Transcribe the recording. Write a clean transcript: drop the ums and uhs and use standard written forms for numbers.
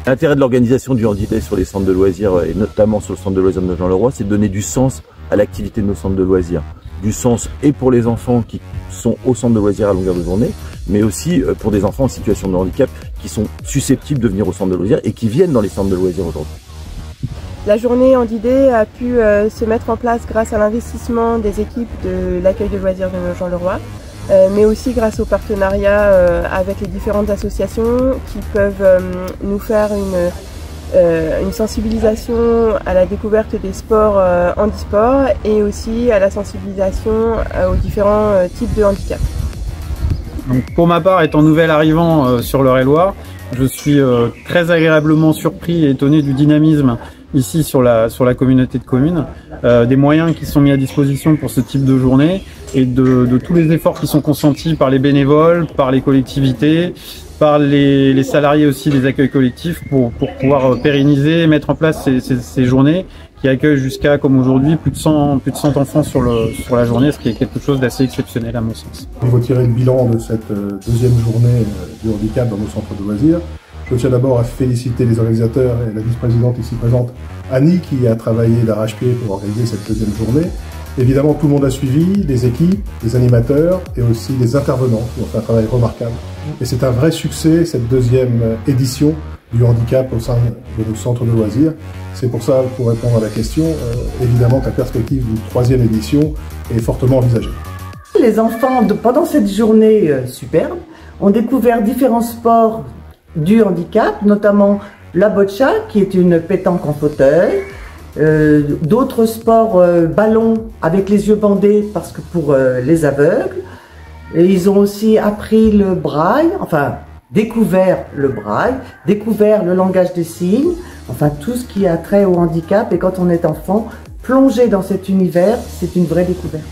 L'intérêt de l'organisation du handicap sur les centres de loisirs, et notamment sur le centre de loisirs de Nogent-le-Roi, c'est de donner du sens à l'activité de nos centres de loisirs. Du sens et pour les enfants qui sont au centre de loisirs à longueur de journée, mais aussi pour des enfants en situation de handicap qui sont susceptibles de venir au centre de loisirs et qui viennent dans les centres de loisirs aujourd'hui. La journée Handidé a pu se mettre en place grâce à l'investissement des équipes de l'accueil de loisirs de Nogent-le-Roi, mais aussi grâce au partenariat avec les différentes associations qui peuvent nous faire une sensibilisation à la découverte des sports handisport et aussi à la sensibilisation aux différents types de handicap. Donc pour ma part, étant nouvel arrivant sur l'Eure-et-Loir, je suis très agréablement surpris et étonné du dynamisme ici sur la communauté de communes, des moyens qui sont mis à disposition pour ce type de journée et de tous les efforts qui sont consentis par les bénévoles, par les collectivités, par les salariés aussi des accueils collectifs pour pouvoir pérenniser et mettre en place ces journées qui accueillent jusqu'à, comme aujourd'hui, plus de 100 enfants sur la journée, ce qui est quelque chose d'assez exceptionnel à mon sens. Il faut tirer le bilan de cette deuxième journée du handicap dans nos centres de loisirs. Je tiens d'abord à féliciter les organisateurs et la vice-présidente ici présente, Annie, qui a travaillé d'arrache-pied pour organiser cette deuxième journée. Évidemment, tout le monde a suivi, les équipes, les animateurs et aussi les intervenants qui ont fait un travail remarquable. Et c'est un vrai succès, cette deuxième édition du handicap au sein de nos centres de loisirs. C'est pour ça, pour répondre à la question, évidemment que la perspective d'une troisième édition est fortement envisagée. Les enfants, pendant cette journée superbe, ont découvert différents sports du handicap, notamment la boccia, qui est une pétanque en fauteuil, d'autres sports ballon avec les yeux bandés parce que pour les aveugles. Et ils ont aussi appris le braille, enfin découvert le braille, découvert le langage des signes, enfin tout ce qui a trait au handicap. Et quand on est enfant, plonger dans cet univers, c'est une vraie découverte.